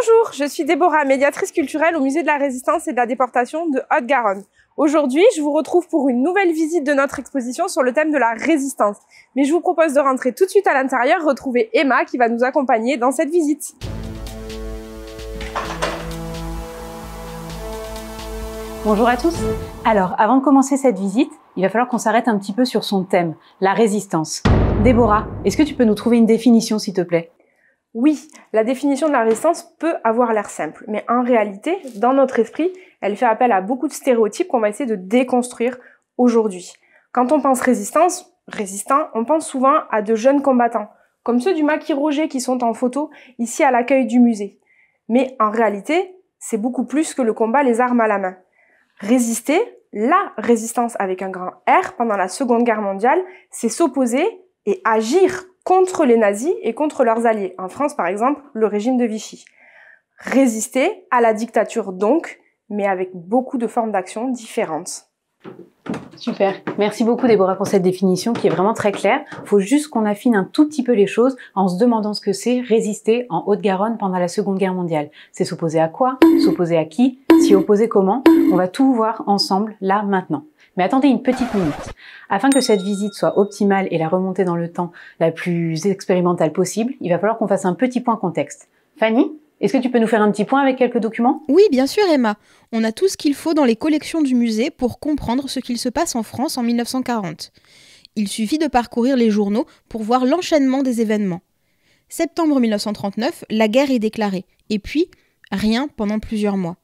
Bonjour, je suis Déborah, médiatrice culturelle au Musée de la Résistance et de la Déportation de Haute-Garonne. Aujourd'hui, je vous retrouve pour une nouvelle visite de notre exposition sur le thème de la résistance. Mais je vous propose de rentrer tout de suite à l'intérieur, retrouver Emma qui va nous accompagner dans cette visite. Bonjour à tous. Alors, avant de commencer cette visite, il va falloir qu'on s'arrête un petit peu sur son thème, la résistance. Déborah, est-ce que tu peux nous trouver une définition, s'il te plaît ? Oui, la définition de la résistance peut avoir l'air simple, mais en réalité, dans notre esprit, elle fait appel à beaucoup de stéréotypes qu'on va essayer de déconstruire aujourd'hui. Quand on pense résistant, on pense souvent à de jeunes combattants, comme ceux du Maquis Roger qui sont en photo ici à l'accueil du musée. Mais en réalité, c'est beaucoup plus que le combat les armes à la main. Résister, la résistance avec un grand R pendant la Seconde Guerre mondiale, c'est s'opposer et agir contre les nazis et contre leurs alliés. En France, par exemple, le régime de Vichy. Résister à la dictature donc, mais avec beaucoup de formes d'action différentes. Super. Merci beaucoup Déborah pour cette définition qui est vraiment très claire. Il faut juste qu'on affine un tout petit peu les choses en se demandant ce que c'est résister en Haute-Garonne pendant la Seconde Guerre mondiale. C'est s'opposer à quoi? S'opposer à qui? S'y opposer comment? On va tout voir ensemble là maintenant. Mais attendez une petite minute. Afin que cette visite soit optimale et la remontée dans le temps la plus expérimentale possible, il va falloir qu'on fasse un petit point contexte. Fanny, est-ce que tu peux nous faire un petit point avec quelques documents? Oui, bien sûr Emma. On a tout ce qu'il faut dans les collections du musée pour comprendre ce qu'il se passe en France en 1940. Il suffit de parcourir les journaux pour voir l'enchaînement des événements. Septembre 1939, la guerre est déclarée. Et puis, rien pendant plusieurs mois.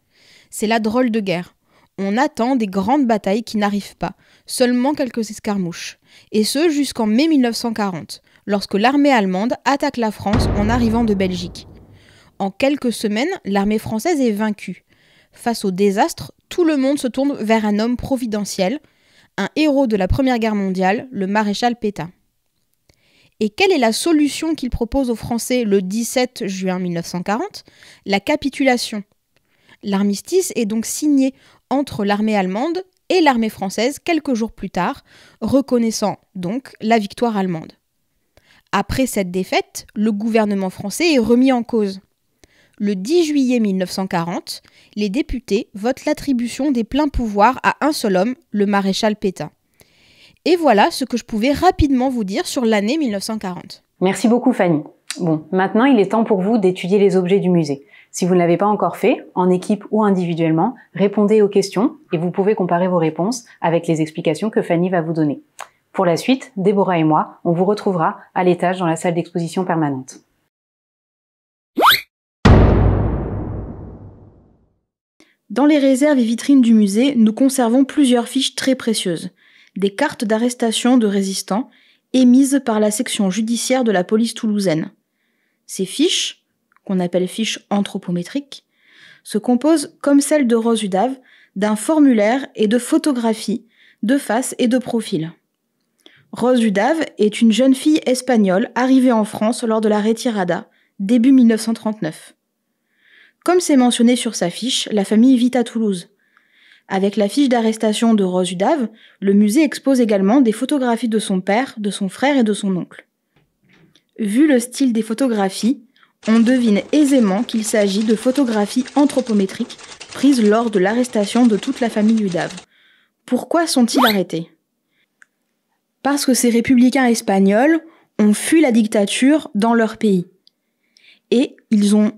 C'est la drôle de guerre. On attend des grandes batailles qui n'arrivent pas, seulement quelques escarmouches. Et ce jusqu'en mai 1940, lorsque l'armée allemande attaque la France en arrivant de Belgique. En quelques semaines, l'armée française est vaincue. Face au désastre, tout le monde se tourne vers un homme providentiel, un héros de la Première Guerre mondiale, le maréchal Pétain. Et quelle est la solution qu'il propose aux Français le 17 juin 1940 ? La capitulation. L'armistice est donc signé entre l'armée allemande et l'armée française quelques jours plus tard, reconnaissant donc la victoire allemande. Après cette défaite, le gouvernement français est remis en cause. Le 10 juillet 1940, les députés votent l'attribution des pleins pouvoirs à un seul homme, le maréchal Pétain. Et voilà ce que je pouvais rapidement vous dire sur l'année 1940. Merci beaucoup Fanny. Bon, maintenant il est temps pour vous d'étudier les objets du musée. Si vous ne l'avez pas encore fait, en équipe ou individuellement, répondez aux questions et vous pouvez comparer vos réponses avec les explications que Fanny va vous donner. Pour la suite, Déborah et moi, on vous retrouvera à l'étage dans la salle d'exposition permanente. Dans les réserves et vitrines du musée, nous conservons plusieurs fiches très précieuses. Des cartes d'arrestation de résistants émises par la section judiciaire de la police toulousaine. Ces fiches, qu'on appelle fiches anthropométriques, se composent, comme celle de Rose Udave, d'un formulaire et de photographies, de face et de profil. Rose Udave est une jeune fille espagnole arrivée en France lors de la Retirada, début 1939. Comme c'est mentionné sur sa fiche, la famille vit à Toulouse. Avec la fiche d'arrestation de Rose Udave, le musée expose également des photographies de son père, de son frère et de son oncle. Vu le style des photographies, on devine aisément qu'il s'agit de photographies anthropométriques prises lors de l'arrestation de toute la famille Udave. Pourquoi sont-ils arrêtés ? Parce que ces républicains espagnols ont fui la dictature dans leur pays. Et ils ont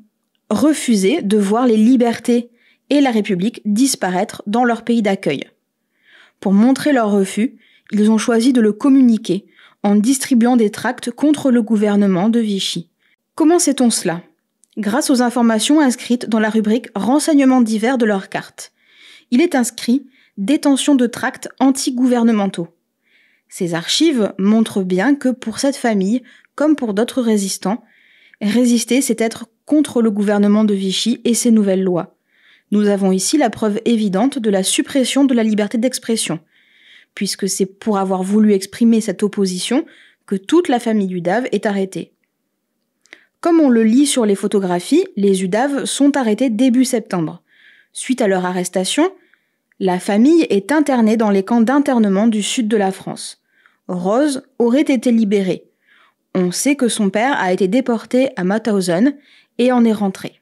refusé de voir les libertés et la République disparaître dans leur pays d'accueil. Pour montrer leur refus, ils ont choisi de le communiquer en distribuant des tracts contre le gouvernement de Vichy. Comment sait-on cela ? Grâce aux informations inscrites dans la rubrique « Renseignements divers » de leur carte. Il est inscrit « Détention de tracts anti-gouvernementaux ». Ces archives montrent bien que pour cette famille, comme pour d'autres résistants, résister, c'est être contre le gouvernement de Vichy et ses nouvelles lois. Nous avons ici la preuve évidente de la suppression de la liberté d'expression, puisque c'est pour avoir voulu exprimer cette opposition que toute la famille Udave est arrêtée. Comme on le lit sur les photographies, les Udave sont arrêtés début septembre. Suite à leur arrestation, la famille est internée dans les camps d'internement du sud de la France. Rose aurait été libérée. On sait que son père a été déporté à Mauthausen et en est rentré.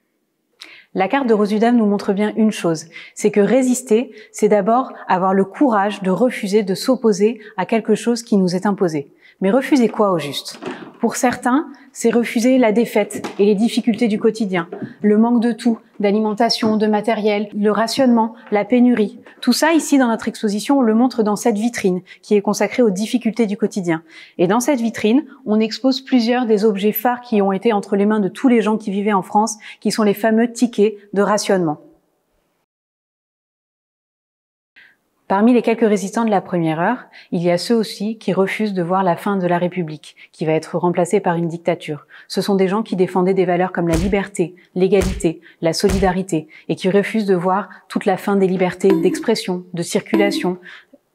La carte de Rosudam nous montre bien une chose, c'est que résister, c'est d'abord avoir le courage de refuser de s'opposer à quelque chose qui nous est imposé. Mais refuser quoi au juste? Pour certains, c'est refuser la défaite et les difficultés du quotidien, le manque de tout, d'alimentation, de matériel, le rationnement, la pénurie. Tout ça, ici, dans notre exposition, on le montre dans cette vitrine qui est consacrée aux difficultés du quotidien. Et dans cette vitrine, on expose plusieurs des objets phares qui ont été entre les mains de tous les gens qui vivaient en France, qui sont les fameux tickets de rationnement. Parmi les quelques résistants de la première heure, il y a ceux aussi qui refusent de voir la fin de la République, qui va être remplacée par une dictature. Ce sont des gens qui défendaient des valeurs comme la liberté, l'égalité, la solidarité, et qui refusent de voir toute la fin des libertés d'expression, de circulation,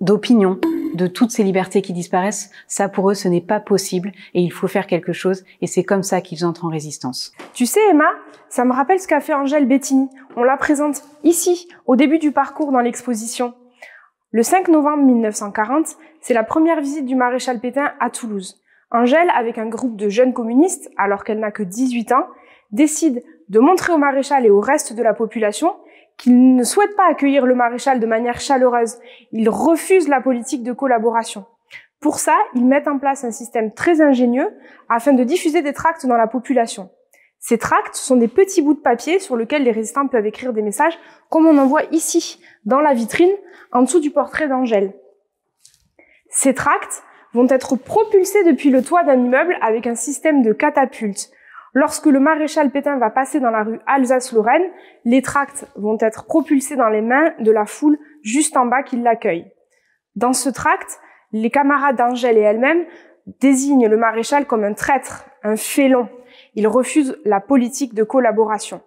d'opinion, de toutes ces libertés qui disparaissent. Ça, pour eux, ce n'est pas possible, et il faut faire quelque chose, et c'est comme ça qu'ils entrent en résistance. Tu sais, Emma, ça me rappelle ce qu'a fait Angèle Bettini. On la présente ici, au début du parcours dans l'exposition. Le 5 novembre 1940, c'est la première visite du maréchal Pétain à Toulouse. Angèle, avec un groupe de jeunes communistes, alors qu'elle n'a que 18 ans, décide de montrer au maréchal et au reste de la population qu'ils ne souhaitent pas accueillir le maréchal de manière chaleureuse. Ils refusent la politique de collaboration. Pour ça, ils mettent en place un système très ingénieux afin de diffuser des tracts dans la population. Ces tracts sont des petits bouts de papier sur lesquels les résistants peuvent écrire des messages, comme on en voit ici, dans la vitrine, en dessous du portrait d'Angèle. Ces tracts vont être propulsés depuis le toit d'un immeuble avec un système de catapulte. Lorsque le maréchal Pétain va passer dans la rue Alsace-Lorraine, les tracts vont être propulsés dans les mains de la foule juste en bas qui l'accueille. Dans ce tract, les camarades d'Angèle et elle-même désignent le maréchal comme un traître, un félon. Ils refusent la politique de collaboration.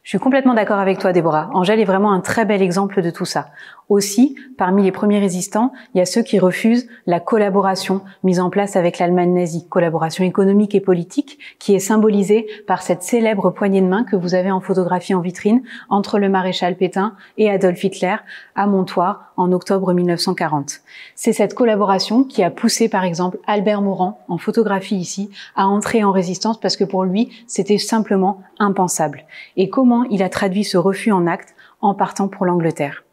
Je suis complètement d'accord avec toi, Déborah. Angèle est vraiment un très bel exemple de tout ça. Aussi, parmi les premiers résistants, il y a ceux qui refusent la collaboration mise en place avec l'Allemagne nazie, collaboration économique et politique, qui est symbolisée par cette célèbre poignée de main que vous avez en photographie en vitrine entre le maréchal Pétain et Adolf Hitler à Montoire en octobre 1940. C'est cette collaboration qui a poussé, par exemple, Albert Morand, en photographie ici, à entrer en résistance parce que pour lui, c'était simplement impensable. Et comment il a traduit ce refus en actes en partant pour l'Angleterre.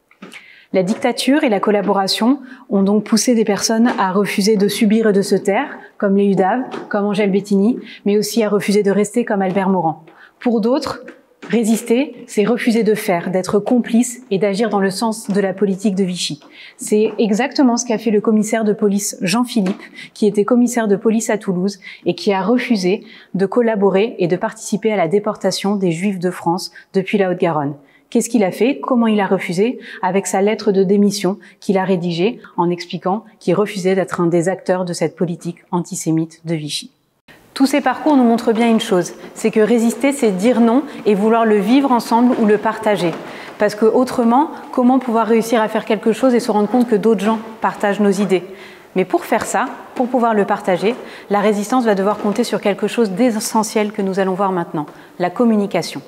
La dictature et la collaboration ont donc poussé des personnes à refuser de subir et de se taire, comme les Udaves, comme Angèle Bettini, mais aussi à refuser de rester comme Albert Morand. Pour d'autres, résister, c'est refuser de faire, d'être complice et d'agir dans le sens de la politique de Vichy. C'est exactement ce qu'a fait le commissaire de police Jean-Philippe, qui était commissaire de police à Toulouse et qui a refusé de collaborer et de participer à la déportation des Juifs de France depuis la Haute-Garonne. Qu'est-ce qu'il a fait? Comment il a refusé? Avec sa lettre de démission qu'il a rédigée en expliquant qu'il refusait d'être un des acteurs de cette politique antisémite de Vichy. Tous ces parcours nous montrent bien une chose, c'est que résister, c'est dire non et vouloir le vivre ensemble ou le partager. Parce que autrement, comment pouvoir réussir à faire quelque chose et se rendre compte que d'autres gens partagent nos idées? Mais pour faire ça, pour pouvoir le partager, la résistance va devoir compter sur quelque chose d'essentiel que nous allons voir maintenant, la communication.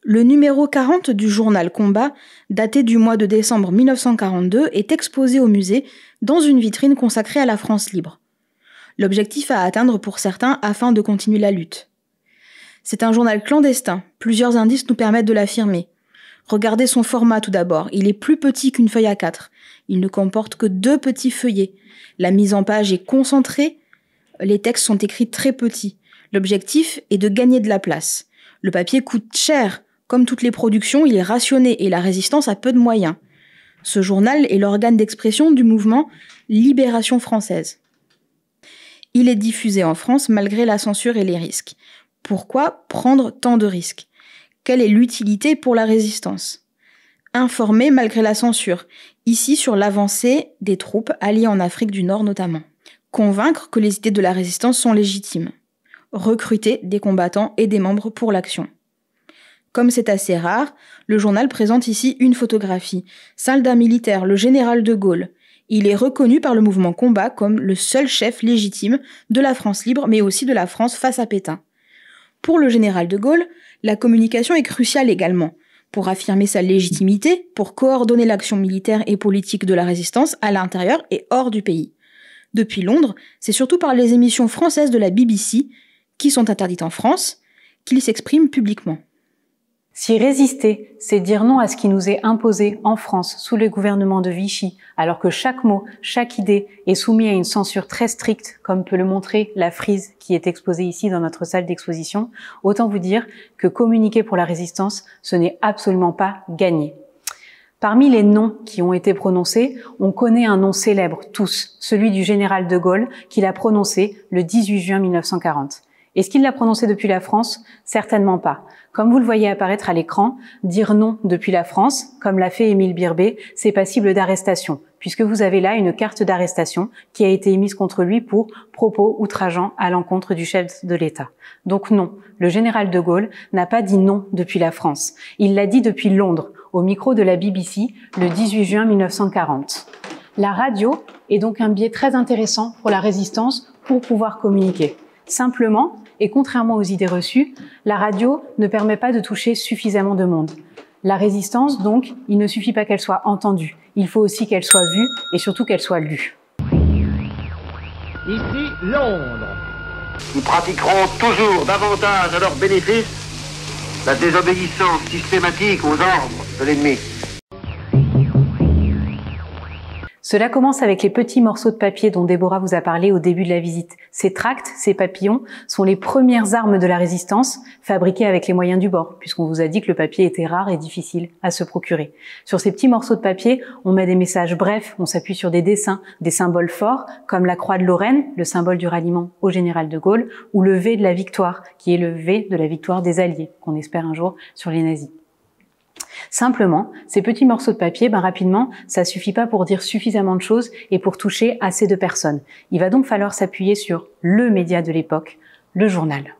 Le numéro 40 du journal Combat, daté du mois de décembre 1942, est exposé au musée dans une vitrine consacrée à la France libre. L'objectif à atteindre pour certains afin de continuer la lutte. C'est un journal clandestin, plusieurs indices nous permettent de l'affirmer. Regardez son format tout d'abord, il est plus petit qu'une feuille A4. Il ne comporte que 2 petits feuillets. La mise en page est concentrée, les textes sont écrits très petits. L'objectif est de gagner de la place. Le papier coûte cher. Comme toutes les productions, il est rationné et la résistance a peu de moyens. Ce journal est l'organe d'expression du mouvement Libération française. Il est diffusé en France malgré la censure et les risques. Pourquoi prendre tant de risques? Quelle est l'utilité pour la résistance? Informer malgré la censure, ici sur l'avancée des troupes alliées en Afrique du Nord notamment. Convaincre que les idées de la résistance sont légitimes. Recruter des combattants et des membres pour l'action. Comme c'est assez rare, le journal présente ici une photographie. Soldat militaire, le général de Gaulle. Il est reconnu par le mouvement Combat comme le seul chef légitime de la France libre, mais aussi de la France face à Pétain. Pour le général de Gaulle, la communication est cruciale également, pour affirmer sa légitimité, pour coordonner l'action militaire et politique de la résistance à l'intérieur et hors du pays. Depuis Londres, c'est surtout par les émissions françaises de la BBC qui sont interdites en France, qu'il s'exprime publiquement. Si résister, c'est dire non à ce qui nous est imposé en France sous le gouvernement de Vichy, alors que chaque mot, chaque idée est soumis à une censure très stricte, comme peut le montrer la frise qui est exposée ici dans notre salle d'exposition, autant vous dire que communiquer pour la résistance, ce n'est absolument pas gagné. Parmi les noms qui ont été prononcés, on connaît un nom célèbre tous, celui du général de Gaulle, qu'il a prononcé le 18 juin 1940. Est-ce qu'il l'a prononcé depuis la France? Certainement pas. Comme vous le voyez apparaître à l'écran, dire non depuis la France, comme l'a fait Émile Birbé, c'est passible d'arrestation, puisque vous avez là une carte d'arrestation qui a été émise contre lui pour propos outrageants à l'encontre du chef de l'État. Donc non, le général de Gaulle n'a pas dit non depuis la France. Il l'a dit depuis Londres, au micro de la BBC, le 18 juin 1940. La radio est donc un biais très intéressant pour la résistance pour pouvoir communiquer. Simplement, et contrairement aux idées reçues, la radio ne permet pas de toucher suffisamment de monde. La résistance, donc, il ne suffit pas qu'elle soit entendue, il faut aussi qu'elle soit vue et surtout qu'elle soit lue. Ici, Londres. Nous pratiquerons toujours davantage à leur bénéfice la désobéissance systématique aux ordres de l'ennemi. Cela commence avec les petits morceaux de papier dont Déborah vous a parlé au début de la visite. Ces tracts, ces papillons, sont les premières armes de la résistance, fabriquées avec les moyens du bord, puisqu'on vous a dit que le papier était rare et difficile à se procurer. Sur ces petits morceaux de papier, on met des messages brefs, on s'appuie sur des dessins, des symboles forts, comme la croix de Lorraine, le symbole du ralliement au général de Gaulle, ou le V de la victoire, qui est le V de la victoire des Alliés, qu'on espère un jour sur les nazis. Simplement, ces petits morceaux de papier, rapidement, ça suffit pas pour dire suffisamment de choses et pour toucher assez de personnes. Il va donc falloir s'appuyer sur le média de l'époque, le journal.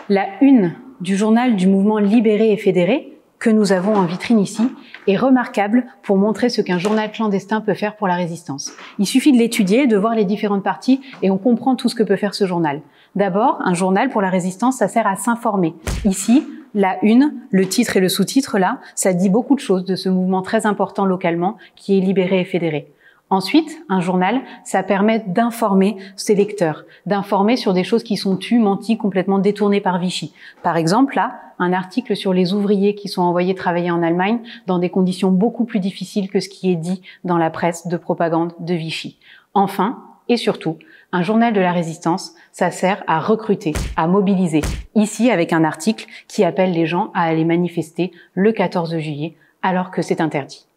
La une du journal du mouvement Libéré et Fédéré, que nous avons en vitrine ici, est remarquable pour montrer ce qu'un journal clandestin peut faire pour la résistance. Il suffit de l'étudier, de voir les différentes parties et on comprend tout ce que peut faire ce journal. D'abord, un journal pour la résistance, ça sert à s'informer. Ici, la une, le titre et le sous-titre là, ça dit beaucoup de choses de ce mouvement très important localement qui est Libéré et Fédéré. Ensuite, un journal, ça permet d'informer ses lecteurs, d'informer sur des choses qui sont tues, menties, complètement détournées par Vichy. Par exemple, là, un article sur les ouvriers qui sont envoyés travailler en Allemagne dans des conditions beaucoup plus difficiles que ce qui est dit dans la presse de propagande de Vichy. Enfin, et surtout, un journal de la résistance, ça sert à recruter, à mobiliser. Ici, avec un article qui appelle les gens à aller manifester le 14 juillet, alors que c'est interdit.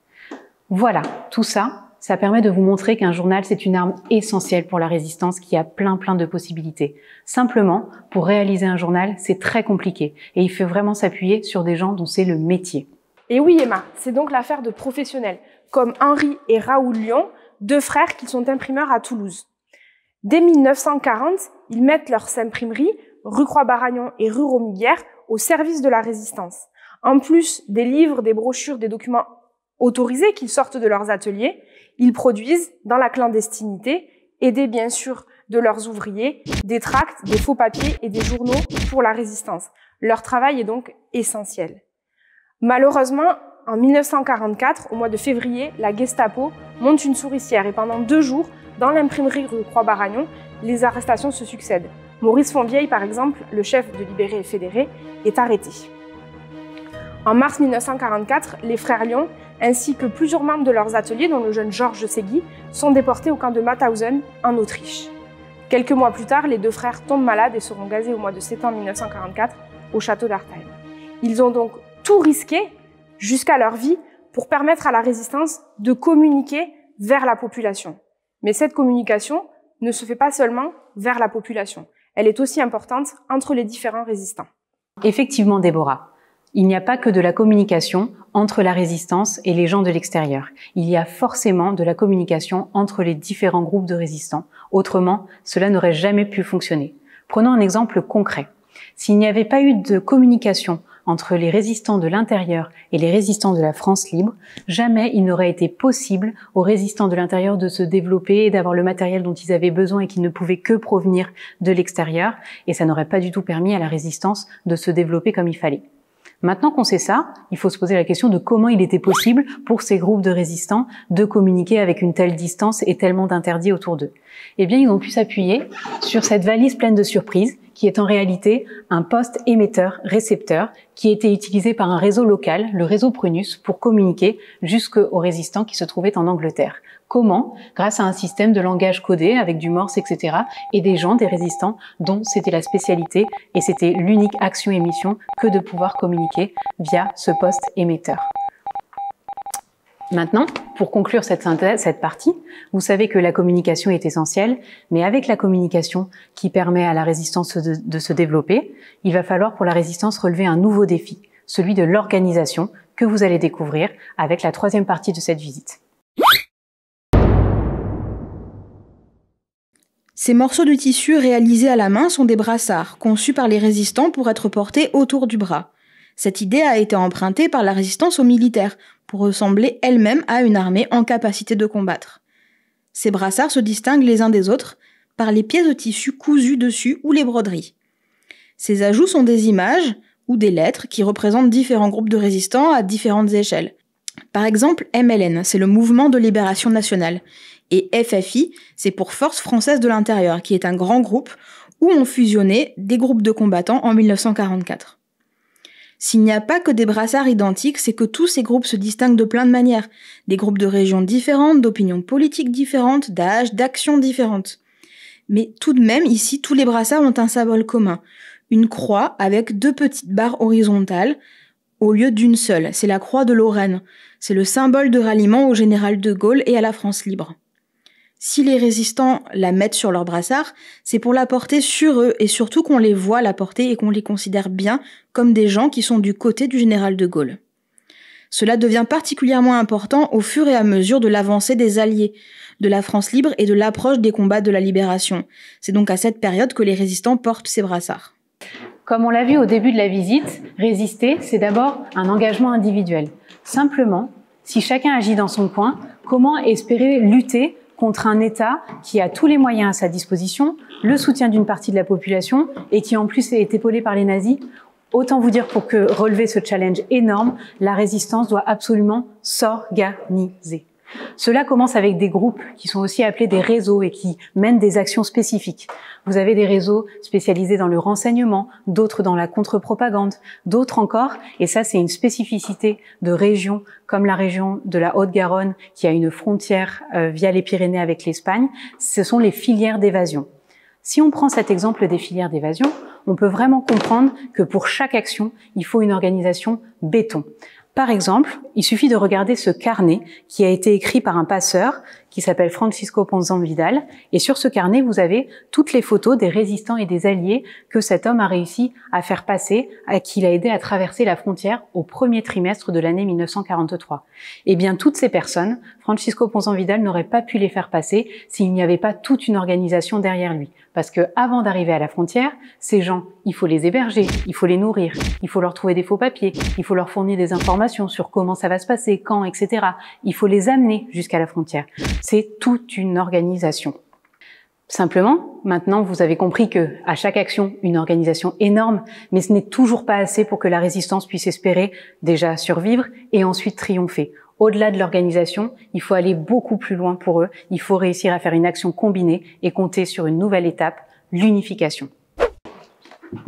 Voilà, tout ça, ça permet de vous montrer qu'un journal, c'est une arme essentielle pour la résistance qui a plein de possibilités. Simplement, pour réaliser un journal, c'est très compliqué et il faut vraiment s'appuyer sur des gens dont c'est le métier. Et oui, Emma, c'est donc l'affaire de professionnels, comme Henri et Raoul Lyon, deux frères qui sont imprimeurs à Toulouse. Dès 1940, ils mettent leurs imprimeries, rue Croix-Baragnon et rue Romiguière, au service de la résistance. En plus des livres, des brochures, des documents autorisés qu'ils sortent de leurs ateliers, ils produisent, dans la clandestinité, aidés bien sûr de leurs ouvriers, des tracts, des faux papiers et des journaux pour la résistance. Leur travail est donc essentiel. Malheureusement, en 1944, au mois de février, la Gestapo monte une souricière et pendant 2 jours, dans l'imprimerie rue Croix-Baragnon, les arrestations se succèdent. Maurice Fonvieille, par exemple, le chef de Libéré et Fédéré, est arrêté. En mars 1944, les frères Lyon, ainsi que plusieurs membres de leurs ateliers, dont le jeune Georges Segui, sont déportés au camp de Mauthausen, en Autriche. Quelques mois plus tard, les deux frères tombent malades et seront gazés au mois de septembre 1944 au château d'Artheim. Ils ont donc tout risqué, jusqu'à leur vie, pour permettre à la résistance de communiquer vers la population. Mais cette communication ne se fait pas seulement vers la population. Elle est aussi importante entre les différents résistants. Effectivement, Déborah, il n'y a pas que de la communication entre la résistance et les gens de l'extérieur. Il y a forcément de la communication entre les différents groupes de résistants. Autrement, cela n'aurait jamais pu fonctionner. Prenons un exemple concret. S'il n'y avait pas eu de communication entre les résistants de l'intérieur et les résistants de la France libre, jamais il n'aurait été possible aux résistants de l'intérieur de se développer et d'avoir le matériel dont ils avaient besoin et qui ne pouvait que provenir de l'extérieur, et ça n'aurait pas du tout permis à la résistance de se développer comme il fallait. Maintenant qu'on sait ça, il faut se poser la question de comment il était possible pour ces groupes de résistants de communiquer avec une telle distance et tellement d'interdits autour d'eux. Eh bien, ils ont pu s'appuyer sur cette valise pleine de surprises qui est en réalité un poste émetteur-récepteur qui était utilisé par un réseau local, le réseau Prunus, pour communiquer jusqu'aux résistants qui se trouvaient en Angleterre. Comment? Grâce à un système de langage codé avec du morse, etc. et des gens, des résistants, dont c'était la spécialité et c'était l'unique action-émission que de pouvoir communiquer via ce poste émetteur. Maintenant, pour conclure cette partie, vous savez que la communication est essentielle, mais avec la communication qui permet à la résistance de se développer, il va falloir pour la résistance relever un nouveau défi, celui de l'organisation que vous allez découvrir avec la troisième partie de cette visite. Ces morceaux de tissu réalisés à la main sont des brassards, conçus par les résistants pour être portés autour du bras. Cette idée a été empruntée par la résistance aux militaires, pour ressembler elle-même à une armée en capacité de combattre. Ces brassards se distinguent les uns des autres par les pièces de tissu cousues dessus ou les broderies. Ces ajouts sont des images ou des lettres qui représentent différents groupes de résistants à différentes échelles. Par exemple, MLN, c'est le Mouvement de Libération Nationale, et FFI, c'est pour Force Française de l'Intérieur, qui est un grand groupe où ont fusionné des groupes de combattants en 1944. S'il n'y a pas que des brassards identiques, c'est que tous ces groupes se distinguent de plein de manières. Des groupes de régions différentes, d'opinions politiques différentes, d'âges, d'actions différentes. Mais tout de même, ici, tous les brassards ont un symbole commun. Une croix avec 2 petites barres horizontales au lieu d'une seule. C'est la croix de Lorraine. C'est le symbole de ralliement au général de Gaulle et à la France libre. Si les résistants la mettent sur leur brassard, c'est pour la porter sur eux et surtout qu'on les voit la porter et qu'on les considère bien comme des gens qui sont du côté du général de Gaulle. Cela devient particulièrement important au fur et à mesure de l'avancée des Alliés, de la France libre et de l'approche des combats de la libération. C'est donc à cette période que les résistants portent ces brassards. Comme on l'a vu au début de la visite, résister, c'est d'abord un engagement individuel. Simplement, si chacun agit dans son coin, comment espérer lutter contre un État qui a tous les moyens à sa disposition, le soutien d'une partie de la population et qui en plus est épaulé par les nazis? Autant vous dire pour que relever ce challenge énorme, la résistance doit absolument s'organiser. Cela commence avec des groupes qui sont aussi appelés des réseaux et qui mènent des actions spécifiques. Vous avez des réseaux spécialisés dans le renseignement, d'autres dans la contre-propagande, d'autres encore, et ça c'est une spécificité de régions comme la région de la Haute-Garonne qui a une frontière via les Pyrénées avec l'Espagne, ce sont les filières d'évasion. Si on prend cet exemple des filières d'évasion, on peut vraiment comprendre que pour chaque action, il faut une organisation béton. Par exemple, il suffit de regarder ce carnet qui a été écrit par un passeur qui s'appelle Francisco Ponzón Vidal. Et sur ce carnet, vous avez toutes les photos des résistants et des alliés que cet homme a réussi à faire passer, qu'il a aidé à traverser la frontière au premier trimestre de l'année 1943. Eh bien, toutes ces personnes, Francisco Ponzón Vidal n'aurait pas pu les faire passer s'il n'y avait pas toute une organisation derrière lui. Parce que avant d'arriver à la frontière, ces gens, il faut les héberger, il faut les nourrir, il faut leur trouver des faux papiers, il faut leur fournir des informations sur comment ça va se passer, quand, etc. Il faut les amener jusqu'à la frontière. C'est toute une organisation. Simplement, maintenant, vous avez compris que à chaque action, une organisation énorme, mais ce n'est toujours pas assez pour que la résistance puisse espérer déjà survivre et ensuite triompher. Au-delà de l'organisation, il faut aller beaucoup plus loin pour eux. Il faut réussir à faire une action combinée et compter sur une nouvelle étape, l'unification.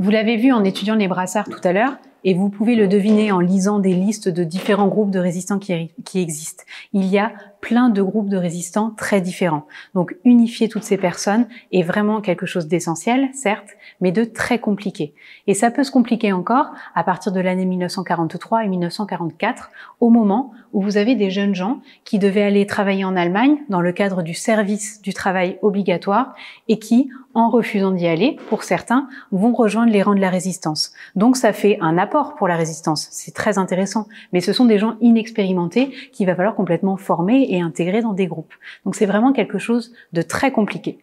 Vous l'avez vu en étudiant les brassards tout à l'heure, et vous pouvez le deviner en lisant des listes de différents groupes de résistants qui existent. Il y a plein de groupes de résistants très différents. Donc unifier toutes ces personnes est vraiment quelque chose d'essentiel, certes, mais de très compliqué. Et ça peut se compliquer encore à partir de l'année 1943 et 1944, au moment où vous avez des jeunes gens qui devaient aller travailler en Allemagne dans le cadre du service du travail obligatoire et qui, en refusant d'y aller, pour certains, vont rejoindre les rangs de la résistance. Donc ça fait un apport pour la résistance, c'est très intéressant, mais ce sont des gens inexpérimentés qu'il va falloir complètement former et intégrer dans des groupes. Donc c'est vraiment quelque chose de très compliqué.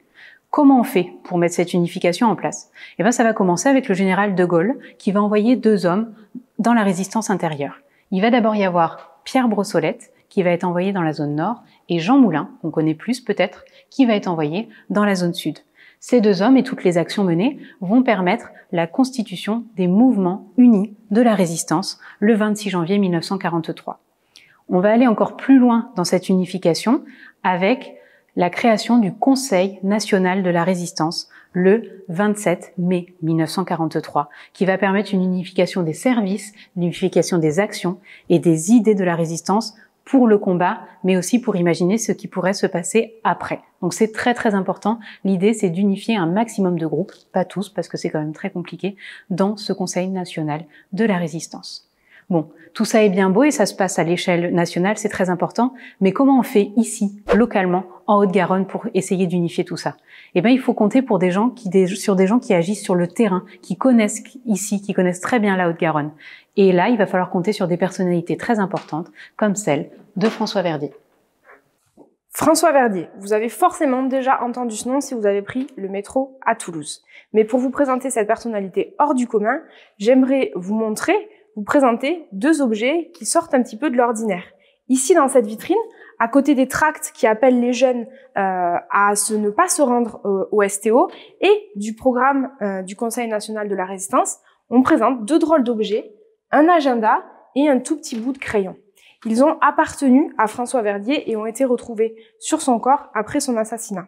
Comment on fait pour mettre cette unification en place? Eh bien, ça va commencer avec le général de Gaulle qui va envoyer 2 hommes dans la résistance intérieure. Il va d'abord y avoir Pierre Brossolette qui va être envoyé dans la zone nord et Jean Moulin, qu'on connaît plus peut-être, qui va être envoyé dans la zone sud. Ces 2 hommes et toutes les actions menées vont permettre la constitution des mouvements unis de la résistance le 26 janvier 1943. On va aller encore plus loin dans cette unification avec la création du Conseil national de la résistance le 27 mai 1943, qui va permettre une unification des services, une unification des actions et des idées de la résistance pour le combat, mais aussi pour imaginer ce qui pourrait se passer après. Donc c'est très très important. L'idée, c'est d'unifier un maximum de groupes, pas tous, parce que c'est quand même très compliqué, dans ce Conseil national de la résistance. Bon, tout ça est bien beau et ça se passe à l'échelle nationale, c'est très important, mais comment on fait ici, localement, en Haute-Garonne, pour essayer d'unifier tout ça? Eh bien, il faut compter sur des gens qui agissent sur le terrain, qui connaissent ici, qui connaissent très bien la Haute-Garonne. Et là, il va falloir compter sur des personnalités très importantes, comme celle de François Verdier. François Verdier, vous avez forcément déjà entendu ce nom si vous avez pris le métro à Toulouse. Mais pour vous présenter cette personnalité hors du commun, j'aimerais vous présenter 2 objets qui sortent un petit peu de l'ordinaire. Ici, dans cette vitrine, à côté des tracts qui appellent les jeunes à ne pas se rendre au STO et du programme du Conseil national de la résistance, on présente 2 drôles d'objets, un agenda et un tout petit bout de crayon. Ils ont appartenu à François Verdier et ont été retrouvés sur son corps après son assassinat.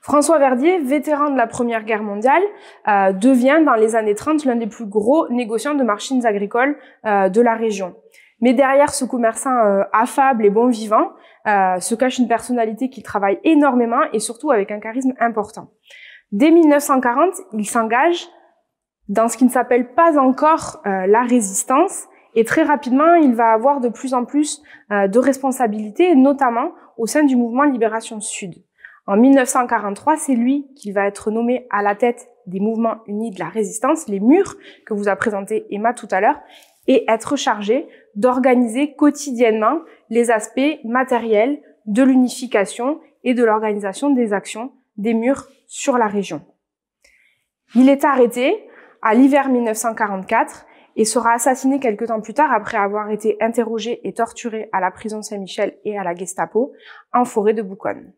François Verdier, vétéran de la Première Guerre mondiale, devient dans les années 30 l'un des plus gros négociants de machines agricoles de la région. Mais derrière ce commerçant affable et bon vivant se cache une personnalité qui travaille énormément et surtout avec un charisme important. Dès 1940, il s'engage dans ce qui ne s'appelle pas encore la résistance et très rapidement, il va avoir de plus en plus de responsabilités, notamment au sein du mouvement Libération Sud. En 1943, c'est lui qui va être nommé à la tête des mouvements unis de la résistance, les murs que vous a présenté Emma tout à l'heure, et être chargé d'organiser quotidiennement les aspects matériels de l'unification et de l'organisation des actions des murs sur la région. Il est arrêté à l'hiver 1944 et sera assassiné quelque temps plus tard après avoir été interrogé et torturé à la prison Saint-Michel et à la Gestapo en forêt de Buchenwald.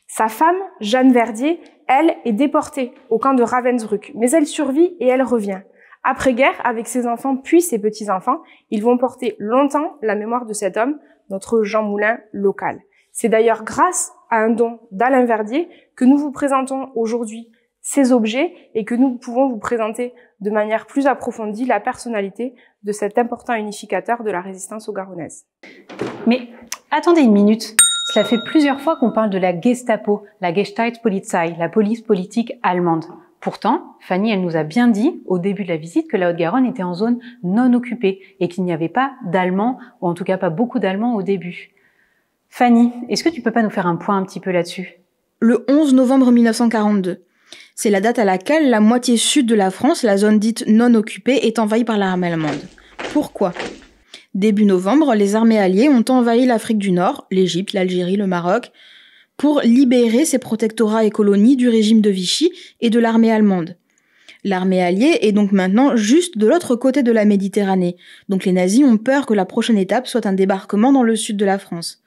Sa femme, Jeanne Verdier, elle, est déportée au camp de Ravensbrück, mais elle survit et elle revient. Après-guerre, avec ses enfants puis ses petits-enfants, ils vont porter longtemps la mémoire de cet homme, notre Jean Moulin local. C'est d'ailleurs grâce à un don d'Alain Verdier que nous vous présentons aujourd'hui ces objets et que nous pouvons vous présenter de manière plus approfondie la personnalité de cet important unificateur de la résistance haut-garonnaise. Mais attendez une minute. Cela fait plusieurs fois qu'on parle de la Gestapo, la Gestaltpolizei, la police politique allemande. Pourtant, Fanny, elle nous a bien dit au début de la visite que la Haute-Garonne était en zone non occupée et qu'il n'y avait pas d'Allemands, ou en tout cas pas beaucoup d'Allemands au début. Fanny, est-ce que tu peux pas nous faire un point un petit peu là-dessus? Le 11 novembre 1942. C'est la date à laquelle la moitié sud de la France, la zone dite non occupée, est envahie par l'armée allemande. Pourquoi ? Début novembre, les armées alliées ont envahi l'Afrique du Nord, l'Égypte, l'Algérie, le Maroc, pour libérer ces protectorats et colonies du régime de Vichy et de l'armée allemande. L'armée alliée est donc maintenant juste de l'autre côté de la Méditerranée, donc les nazis ont peur que la prochaine étape soit un débarquement dans le sud de la France.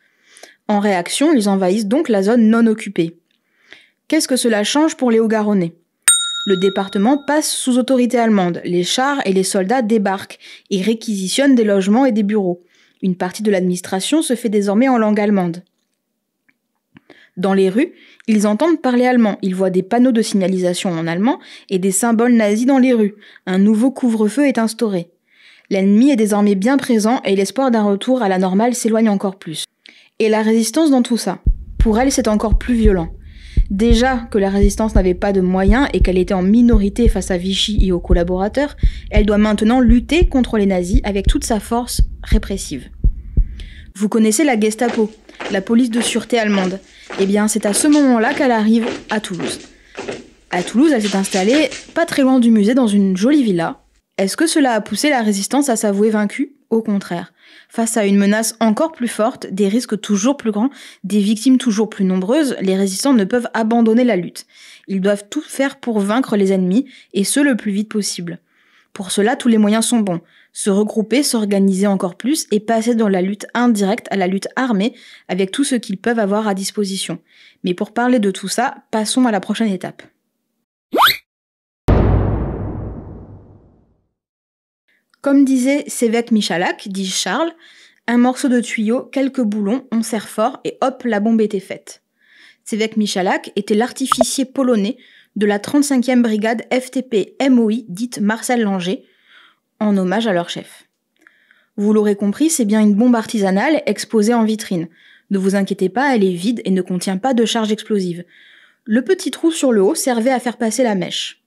En réaction, ils envahissent donc la zone non occupée. Qu'est-ce que cela change pour les Hauts-Garonnais ? Le département passe sous autorité allemande, les chars et les soldats débarquent et réquisitionnent des logements et des bureaux. Une partie de l'administration se fait désormais en langue allemande. Dans les rues, ils entendent parler allemand, ils voient des panneaux de signalisation en allemand et des symboles nazis dans les rues. Un nouveau couvre-feu est instauré. L'ennemi est désormais bien présent et l'espoir d'un retour à la normale s'éloigne encore plus. Et la résistance dans tout ça ? Pour elle, c'est encore plus violent. Déjà que la résistance n'avait pas de moyens et qu'elle était en minorité face à Vichy et aux collaborateurs, elle doit maintenant lutter contre les nazis avec toute sa force répressive. Vous connaissez la Gestapo, la police de sûreté allemande. Eh bien, c'est à ce moment-là qu'elle arrive à Toulouse. À Toulouse, elle s'est installée pas très loin du musée dans une jolie villa. Est-ce que cela a poussé la résistance à s'avouer vaincue ? Au contraire. Face à une menace encore plus forte, des risques toujours plus grands, des victimes toujours plus nombreuses, les résistants ne peuvent abandonner la lutte. Ils doivent tout faire pour vaincre les ennemis, et ce le plus vite possible. Pour cela, tous les moyens sont bons. se regrouper, s'organiser encore plus et passer dans la lutte indirecte à la lutte armée avec tout ce qu'ils peuvent avoir à disposition. Mais pour parler de tout ça, passons à la prochaine étape. Comme disait Sévèque Michalak, dit Charles, un morceau de tuyau, quelques boulons, on serre fort et hop, la bombe était faite. Sévèque Michalak était l'artificier polonais de la 35e brigade FTP MOI dite Marcel Langer, en hommage à leur chef. Vous l'aurez compris, c'est bien une bombe artisanale exposée en vitrine. Ne vous inquiétez pas, elle est vide et ne contient pas de charge explosive. Le petit trou sur le haut servait à faire passer la mèche.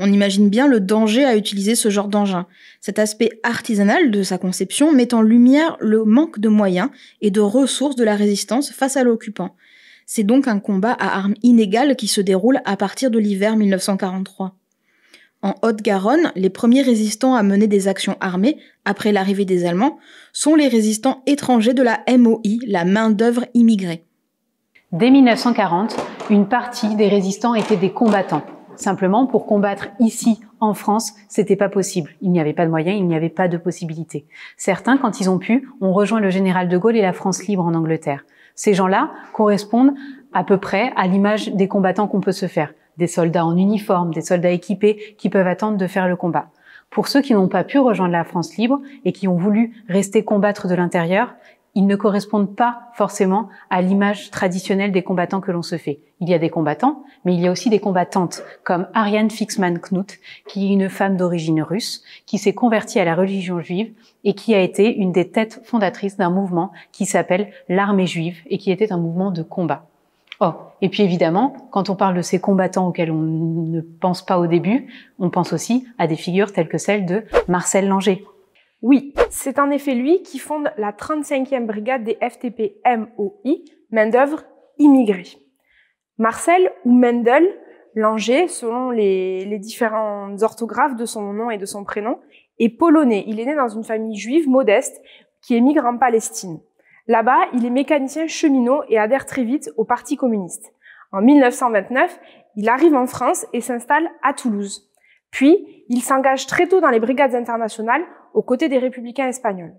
On imagine bien le danger à utiliser ce genre d'engin. Cet aspect artisanal de sa conception met en lumière le manque de moyens et de ressources de la résistance face à l'occupant. C'est donc un combat à armes inégales qui se déroule à partir de l'hiver 1943. En Haute-Garonne, les premiers résistants à mener des actions armées, après l'arrivée des Allemands, sont les résistants étrangers de la MOI, la main-d'œuvre immigrée. Dès 1940, une partie des résistants étaient des combattants. Simplement, pour combattre ici, en France, c'était pas possible. Il n'y avait pas de moyens, il n'y avait pas de possibilités. Certains, quand ils ont pu, ont rejoint le général de Gaulle et la France libre en Angleterre. Ces gens-là correspondent à peu près à l'image des combattants qu'on peut se faire. Des soldats en uniforme, des soldats équipés qui peuvent attendre de faire le combat. Pour ceux qui n'ont pas pu rejoindre la France libre et qui ont voulu rester combattre de l'intérieur, ils ne correspondent pas forcément à l'image traditionnelle des combattants que l'on se fait. Il y a des combattants, mais il y a aussi des combattantes, comme Ariane Fixman-Knut, qui est une femme d'origine russe, qui s'est convertie à la religion juive et qui a été une des têtes fondatrices d'un mouvement qui s'appelle l'Armée juive et qui était un mouvement de combat. Oh, et puis évidemment, quand on parle de ces combattants auxquels on ne pense pas au début, on pense aussi à des figures telles que celle de Marcel Langer. Oui, c'est en effet lui qui fonde la 35e brigade des FTP MOI, main-d'œuvre immigrée. Marcel ou Mendel Langer, selon les différentes orthographes de son nom et de son prénom, est polonais. Il est né dans une famille juive modeste qui émigre en Palestine. Là-bas, il est mécanicien cheminot et adhère très vite au Parti communiste. En 1929, il arrive en France et s'installe à Toulouse. Puis, il s'engage très tôt dans les brigades internationales aux côtés des républicains espagnols.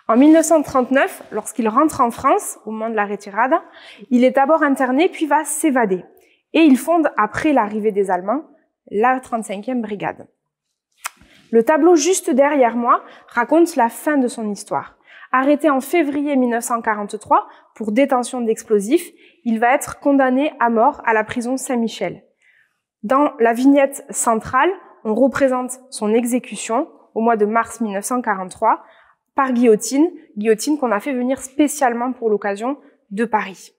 En 1939, lorsqu'il rentre en France, au moment de la retirada, il est d'abord interné puis va s'évader. Et il fonde, après l'arrivée des Allemands, la 35e brigade. Le tableau juste derrière moi raconte la fin de son histoire. Arrêté en février 1943 pour détention d'explosifs, il va être condamné à mort à la prison Saint-Michel. Dans la vignette centrale, on représente son exécution au mois de mars 1943 par guillotine qu'on a fait venir spécialement pour l'occasion de Paris.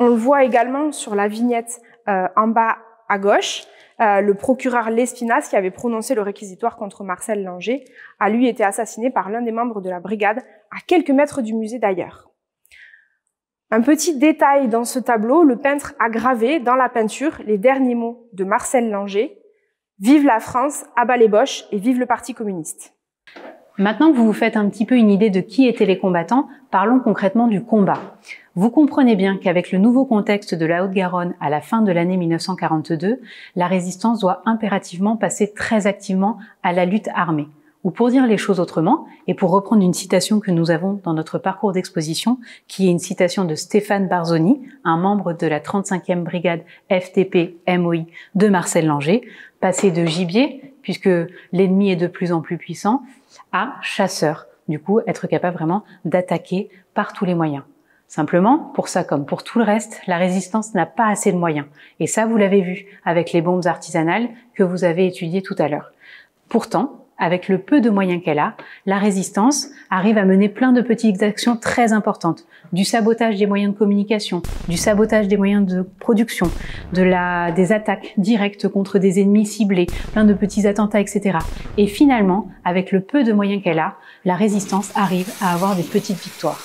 On le voit également sur la vignette en bas à gauche. Le procureur Lespinasse, qui avait prononcé le réquisitoire contre Marcel Langer, a lui été assassiné par l'un des membres de la brigade, à quelques mètres du musée d'ailleurs. Un petit détail dans ce tableau, le peintre a gravé dans la peinture les derniers mots de Marcel Langer: « Vive la France, à bas les boches et vive le Parti communiste ». Maintenant que vous vous faites un petit peu une idée de qui étaient les combattants, parlons concrètement du combat. Vous comprenez bien qu'avec le nouveau contexte de la Haute-Garonne à la fin de l'année 1942, la résistance doit impérativement passer très activement à la lutte armée. Ou pour dire les choses autrement, et pour reprendre une citation que nous avons dans notre parcours d'exposition, qui est une citation de Stéphane Barzoni, un membre de la 35e brigade FTP MOI de Marcel Langer, passer de gibier, puisque l'ennemi est de plus en plus puissant, à chasseur. Du coup, être capable vraiment d'attaquer par tous les moyens. Simplement, pour ça comme pour tout le reste, la résistance n'a pas assez de moyens. Et ça, vous l'avez vu avec les bombes artisanales que vous avez étudiées tout à l'heure. Pourtant, avec le peu de moyens qu'elle a, la résistance arrive à mener plein de petites actions très importantes. Du sabotage des moyens de communication, du sabotage des moyens de production, des attaques directes contre des ennemis ciblés, plein de petits attentats, etc. Et finalement, avec le peu de moyens qu'elle a, la résistance arrive à avoir des petites victoires.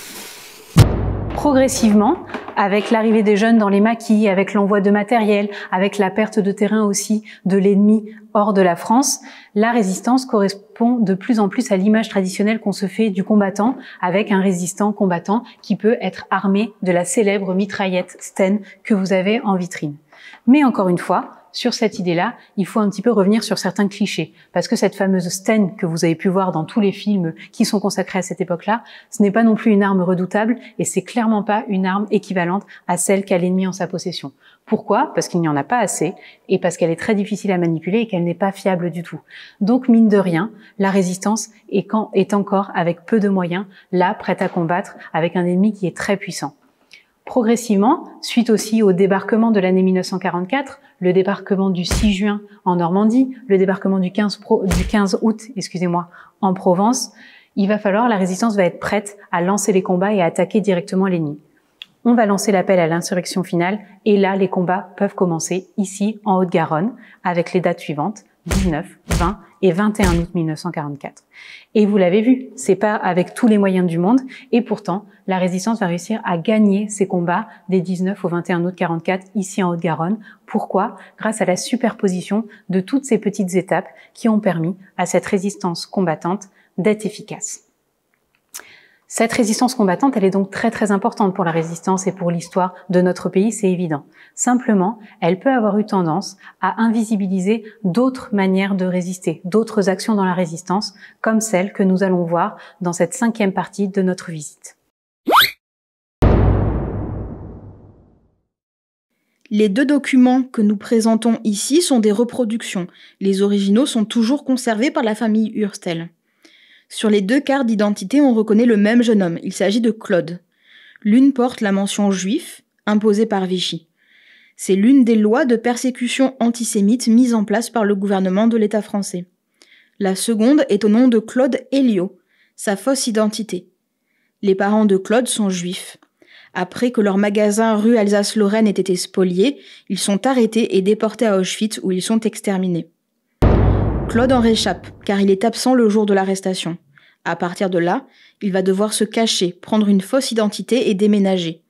Progressivement, avec l'arrivée des jeunes dans les maquis, avec l'envoi de matériel, avec la perte de terrain aussi de l'ennemi hors de la France, la résistance correspond de plus en plus à l'image traditionnelle qu'on se fait du combattant, avec un résistant combattant qui peut être armé de la célèbre mitraillette Sten que vous avez en vitrine. Mais encore une fois, sur cette idée-là, il faut un petit peu revenir sur certains clichés, parce que cette fameuse Sten que vous avez pu voir dans tous les films qui sont consacrés à cette époque-là, ce n'est pas non plus une arme redoutable et c'est clairement pas une arme équivalente à celle qu'a l'ennemi en sa possession. Pourquoi? Parce qu'il n'y en a pas assez et parce qu'elle est très difficile à manipuler et qu'elle n'est pas fiable du tout. Donc, mine de rien, la résistance est encore, avec peu de moyens, là, prête à combattre avec un ennemi qui est très puissant. Progressivement, suite aussi au débarquement de l'année 1944, le débarquement du 6 juin en Normandie, le débarquement du 15 août, en Provence, la résistance va être prête à lancer les combats et à attaquer directement l'ennemi. On va lancer l'appel à l'insurrection finale et là, les combats peuvent commencer ici, en Haute-Garonne, avec les dates suivantes, 19, 20 et 21 août 1944. Et vous l'avez vu, c'est pas avec tous les moyens du monde et pourtant, la résistance va réussir à gagner ces combats des 19 au 21 août 44 ici en Haute-Garonne. Pourquoi? Grâce à la superposition de toutes ces petites étapes qui ont permis à cette résistance combattante d'être efficace. Cette résistance combattante, elle est donc très très importante pour la résistance et pour l'histoire de notre pays, c'est évident. Simplement, elle peut avoir eu tendance à invisibiliser d'autres manières de résister, d'autres actions dans la résistance, comme celle que nous allons voir dans cette 5e partie de notre visite. Les 2 documents que nous présentons ici sont des reproductions. Les originaux sont toujours conservés par la famille Hurstel. Sur les 2 cartes d'identité, on reconnaît le même jeune homme. Il s'agit de Claude. L'une porte la mention juif, imposée par Vichy. C'est l'une des lois de persécution antisémite mises en place par le gouvernement de l'État français. La seconde est au nom de Claude Héliot, sa fausse identité. Les parents de Claude sont juifs. Après que leur magasin rue Alsace-Lorraine ait été spolié, ils sont arrêtés et déportés à Auschwitz où ils sont exterminés. Claude en réchappe, car il est absent le jour de l'arrestation. À partir de là, il va devoir se cacher, prendre une fausse identité et déménager.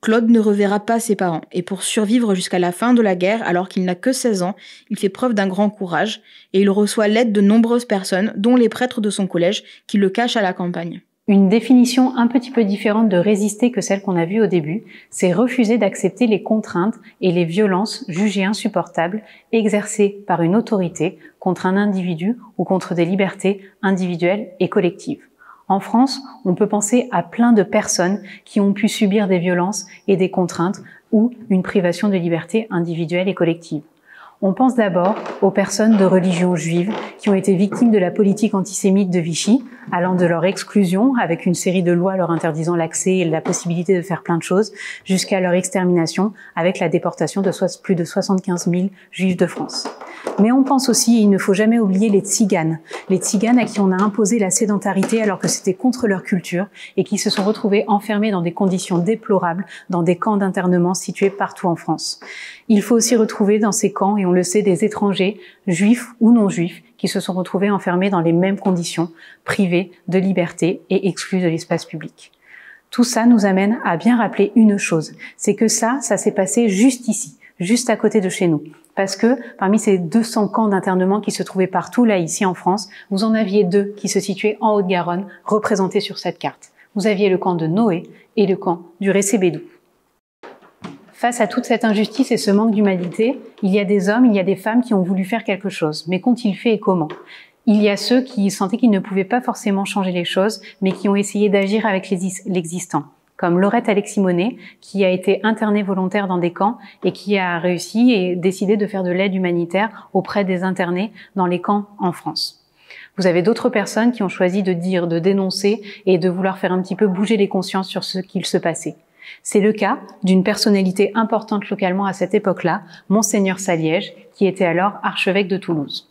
Claude ne reverra pas ses parents, et pour survivre jusqu'à la fin de la guerre, alors qu'il n'a que 16 ans, il fait preuve d'un grand courage, et il reçoit l'aide de nombreuses personnes, dont les prêtres de son collège, qui le cachent à la campagne. Une définition un petit peu différente de résister que celle qu'on a vue au début, c'est refuser d'accepter les contraintes et les violences jugées insupportables exercées par une autorité contre un individu ou contre des libertés individuelles et collectives. En France, on peut penser à plein de personnes qui ont pu subir des violences et des contraintes ou une privation de liberté individuelle et collective. On pense d'abord aux personnes de religion juive qui ont été victimes de la politique antisémite de Vichy, allant de leur exclusion, avec une série de lois leur interdisant l'accès et la possibilité de faire plein de choses, jusqu'à leur extermination, avec la déportation de plus de 75 000 juifs de France. Mais on pense aussi, et il ne faut jamais oublier, les tziganes à qui on a imposé la sédentarité alors que c'était contre leur culture et qui se sont retrouvés enfermés dans des conditions déplorables, dans des camps d'internement situés partout en France. Il faut aussi retrouver dans ces camps, et on le sait, des étrangers, juifs ou non juifs, qui se sont retrouvés enfermés dans les mêmes conditions, privés de liberté et exclus de l'espace public. Tout ça nous amène à bien rappeler une chose, c'est que ça s'est passé juste ici, juste à côté de chez nous. Parce que parmi ces 200 camps d'internement qui se trouvaient partout là, ici en France, vous en aviez 2 qui se situaient en Haute-Garonne, représentés sur cette carte. Vous aviez le camp de Noé et le camp du Récébédou. Face à toute cette injustice et ce manque d'humanité, il y a des hommes, il y a des femmes qui ont voulu faire quelque chose. Mais qu'ont-ils fait et comment? Il y a ceux qui sentaient qu'ils ne pouvaient pas forcément changer les choses, mais qui ont essayé d'agir avec l'existant. Comme Laurette Alexis-Monet, qui a été internée volontaire dans des camps et qui a réussi et décidé de faire de l'aide humanitaire auprès des internés dans les camps en France. Vous avez d'autres personnes qui ont choisi de dire, de dénoncer et de vouloir faire un petit peu bouger les consciences sur ce qu'il se passait. C'est le cas d'une personnalité importante localement à cette époque-là, Monseigneur Saliège, qui était alors archevêque de Toulouse.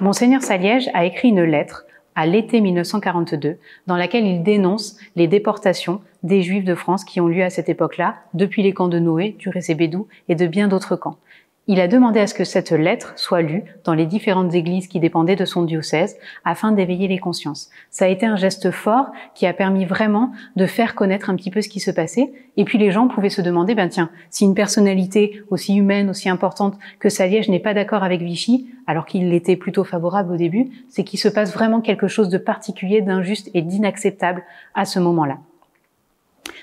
Monseigneur Saliège a écrit une lettre à l'été 1942, dans laquelle il dénonce les déportations des Juifs de France qui ont lieu à cette époque-là, depuis les camps de Noé, du Récébédou et de bien d'autres camps. Il a demandé à ce que cette lettre soit lue dans les différentes églises qui dépendaient de son diocèse afin d'éveiller les consciences. Ça a été un geste fort qui a permis vraiment de faire connaître un petit peu ce qui se passait. Et puis les gens pouvaient se demander, tiens, si une personnalité aussi humaine, aussi importante que Saliège n'est pas d'accord avec Vichy, alors qu'il était plutôt favorable au début, c'est qu'il se passe vraiment quelque chose de particulier, d'injuste et d'inacceptable à ce moment-là.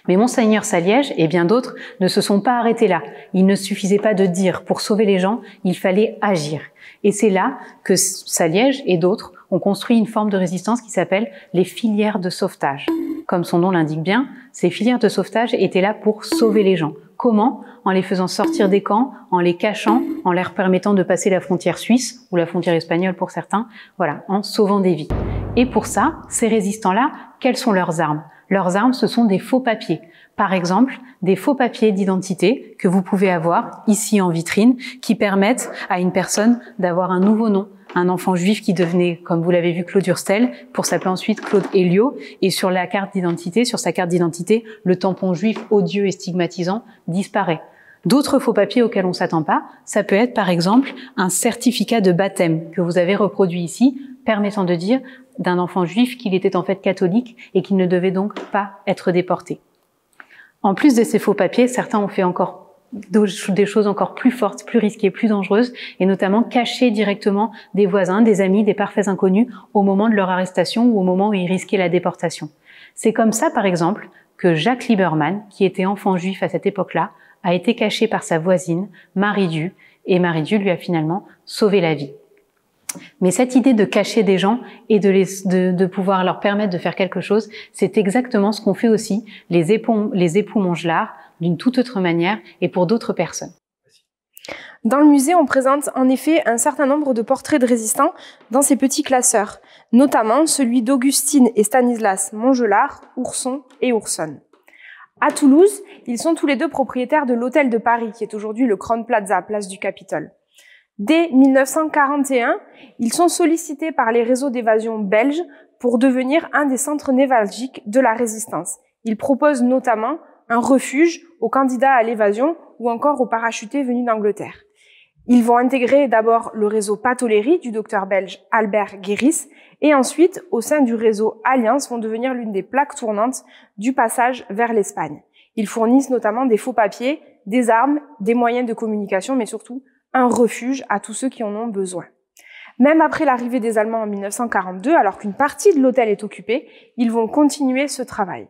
Mais Monseigneur Saliège et bien d'autres ne se sont pas arrêtés là. Il ne suffisait pas de dire, pour sauver les gens, il fallait agir. Et c'est là que Saliège et d'autres ont construit une forme de résistance qui s'appelle les filières de sauvetage. Comme son nom l'indique bien, ces filières de sauvetage étaient là pour sauver les gens. Comment? En les faisant sortir des camps, en les cachant, en leur permettant de passer la frontière suisse, ou la frontière espagnole pour certains, voilà, en sauvant des vies. Et pour ça, ces résistants-là, quelles sont leurs armes? Leurs armes, ce sont des faux papiers. Par exemple, des faux papiers d'identité que vous pouvez avoir ici en vitrine, qui permettent à une personne d'avoir un nouveau nom. Un enfant juif qui devenait, comme vous l'avez vu, Claude Hurstel, pour s'appeler ensuite Claude Héliot. Et sur la carte d'identité, sur sa carte d'identité, le tampon juif odieux et stigmatisant disparaît. D'autres faux papiers auxquels on s'attend pas, ça peut être par exemple un certificat de baptême que vous avez reproduit ici, permettant de dire d'un enfant juif qu'il était en fait catholique et qu'il ne devait donc pas être déporté. En plus de ces faux papiers, certains ont fait encore des choses encore plus fortes, plus risquées, plus dangereuses, et notamment cacher directement des voisins, des amis, des parfaits inconnus au moment de leur arrestation ou au moment où ils risquaient la déportation. C'est comme ça, par exemple, que Jacques Lieberman, qui était enfant juif à cette époque-là, a été caché par sa voisine, Marie Du, et Marie Du lui a finalement sauvé la vie. Mais cette idée de cacher des gens et de pouvoir leur permettre de faire quelque chose, c'est exactement ce qu'ont fait aussi les époux Mongelard, d'une toute autre manière et pour d'autres personnes. Dans le musée, on présente en effet un certain nombre de portraits de résistants dans ces petits classeurs, notamment celui d'Augustine et Stanislas Mongelard, Ourson et Oursonne. À Toulouse, ils sont tous les deux propriétaires de l'Hôtel de Paris, qui est aujourd'hui le Crowne Plaza, place du Capitole. Dès 1941, ils sont sollicités par les réseaux d'évasion belges pour devenir un des centres névralgiques de la résistance. Ils proposent notamment un refuge aux candidats à l'évasion ou encore aux parachutés venus d'Angleterre. Ils vont intégrer d'abord le réseau Patoléry du docteur belge Albert Guéris et ensuite, au sein du réseau Alliance, vont devenir l'une des plaques tournantes du passage vers l'Espagne. Ils fournissent notamment des faux papiers, des armes, des moyens de communication, mais surtout un refuge à tous ceux qui en ont besoin. Même après l'arrivée des Allemands en 1942, alors qu'une partie de l'hôtel est occupée, ils vont continuer ce travail.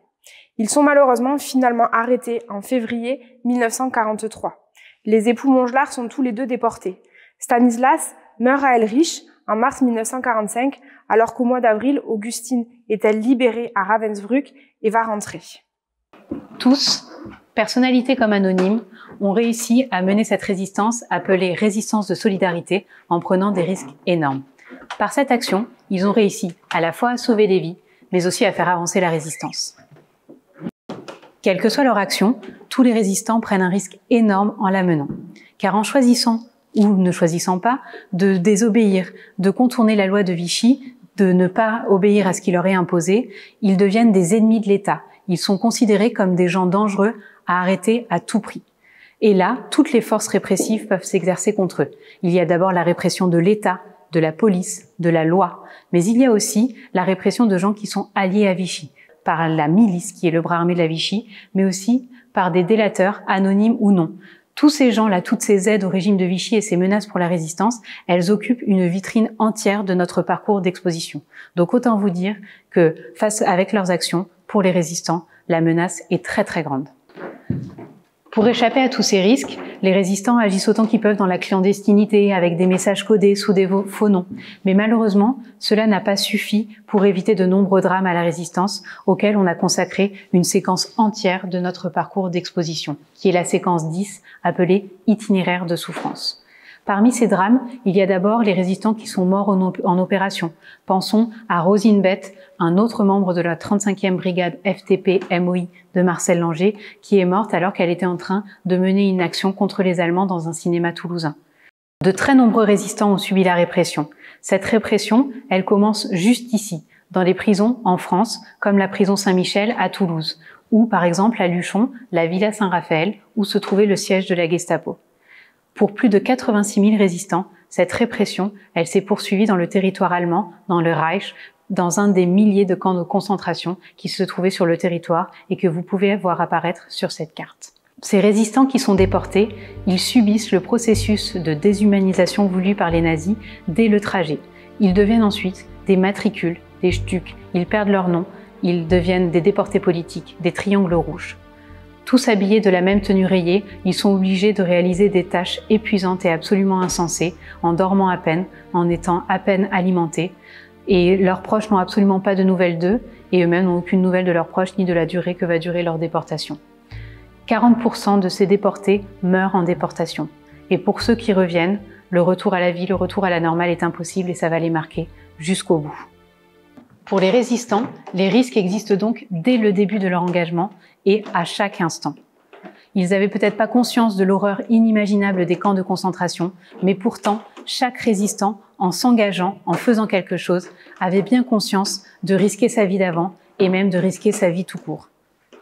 Ils sont malheureusement finalement arrêtés en février 1943. Les époux Mongelard sont tous les deux déportés. Stanislas meurt à Elrich en mars 1945, alors qu'au mois d'avril, Augustine est-elle libérée à Ravensbrück et va rentrer. Tous, personnalités comme anonymes, ont réussi à mener cette résistance appelée résistance de solidarité en prenant des risques énormes. Par cette action, ils ont réussi à la fois à sauver des vies, mais aussi à faire avancer la résistance. Quelle que soit leur action, tous les résistants prennent un risque énorme en la menant. Car en choisissant ou ne choisissant pas de désobéir, de contourner la loi de Vichy, de ne pas obéir à ce qui leur est imposé, ils deviennent des ennemis de l'État. Ils sont considérés comme des gens dangereux à arrêter à tout prix. Et là, toutes les forces répressives peuvent s'exercer contre eux. Il y a d'abord la répression de l'État, de la police, de la loi, mais il y a aussi la répression de gens qui sont alliés à Vichy, par la milice qui est le bras armé de la Vichy, mais aussi par des délateurs, anonymes ou non. Tous ces gens-là, toutes ces aides au régime de Vichy et ces menaces pour la résistance, elles occupent une vitrine entière de notre parcours d'exposition. Donc autant vous dire que avec leurs actions, pour les résistants, la menace est très très grande. Pour échapper à tous ces risques, les résistants agissent autant qu'ils peuvent dans la clandestinité, avec des messages codés sous des faux noms. Mais malheureusement, cela n'a pas suffi pour éviter de nombreux drames à la résistance, auxquels on a consacré une séquence entière de notre parcours d'exposition, qui est la séquence 10, appelée « Itinéraire de souffrance ». Parmi ces drames, il y a d'abord les résistants qui sont morts en opération. Pensons à Rosine Beth, un autre membre de la 35e brigade FTP-MOI de Marcel Langer, qui est morte alors qu'elle était en train de mener une action contre les Allemands dans un cinéma toulousain. De très nombreux résistants ont subi la répression. Cette répression, elle commence juste ici, dans les prisons en France, comme la prison Saint-Michel à Toulouse, ou par exemple à Luchon, la Villa Saint-Raphaël, où se trouvait le siège de la Gestapo. Pour plus de 86 000 résistants, cette répression, elle s'est poursuivie dans le territoire allemand, dans le Reich, dans un des milliers de camps de concentration qui se trouvaient sur le territoire et que vous pouvez voir apparaître sur cette carte. Ces résistants qui sont déportés, ils subissent le processus de déshumanisation voulu par les nazis dès le trajet. Ils deviennent ensuite des matricules, des stucs, ils perdent leur nom, ils deviennent des déportés politiques, des triangles rouges. Tous habillés de la même tenue rayée, ils sont obligés de réaliser des tâches épuisantes et absolument insensées, en dormant à peine, en étant à peine alimentés, et leurs proches n'ont absolument pas de nouvelles d'eux, et eux-mêmes n'ont aucune nouvelle de leurs proches ni de la durée que va durer leur déportation. 40% de ces déportés meurent en déportation. Et pour ceux qui reviennent, le retour à la vie, le retour à la normale est impossible et ça va les marquer jusqu'au bout. Pour les résistants, les risques existent donc dès le début de leur engagement et à chaque instant. Ils n'avaient peut-être pas conscience de l'horreur inimaginable des camps de concentration, mais pourtant, chaque résistant, en s'engageant, en faisant quelque chose, avait bien conscience de risquer sa vie d'avant et même de risquer sa vie tout court.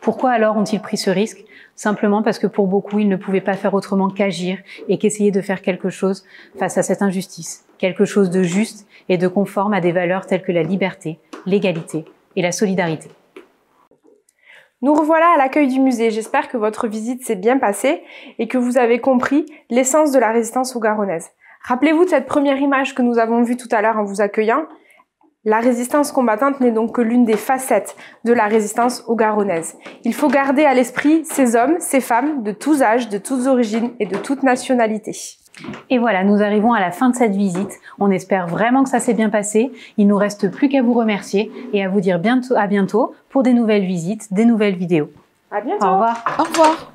Pourquoi alors ont-ils pris ce risque? Simplement parce que pour beaucoup, ils ne pouvaient pas faire autrement qu'agir et qu'essayer de faire quelque chose face à cette injustice, quelque chose de juste et de conforme à des valeurs telles que la liberté, l'égalité et la solidarité. Nous revoilà à l'accueil du musée. J'espère que votre visite s'est bien passée et que vous avez compris l'essence de la résistance haut-garonnaise. Rappelez-vous de cette première image que nous avons vue tout à l'heure en vous accueillant. La résistance combattante n'est donc que l'une des facettes de la résistance haut-garonnaise. Il faut garder à l'esprit ces hommes, ces femmes de tous âges, de toutes origines et de toutes nationalités. Et voilà, nous arrivons à la fin de cette visite. On espère vraiment que ça s'est bien passé. Il ne nous reste plus qu'à vous remercier et à vous dire à bientôt pour des nouvelles visites, des nouvelles vidéos. À bientôt. Au revoir. Au revoir.